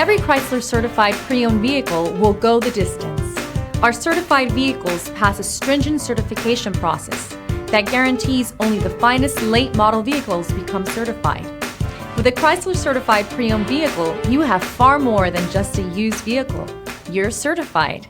Every Chrysler certified pre-owned vehicle will go the distance. Our certified vehicles pass a stringent certification process that guarantees only the finest late model vehicles become certified. With a Chrysler certified pre-owned vehicle, you have far more than just a used vehicle. You're certified.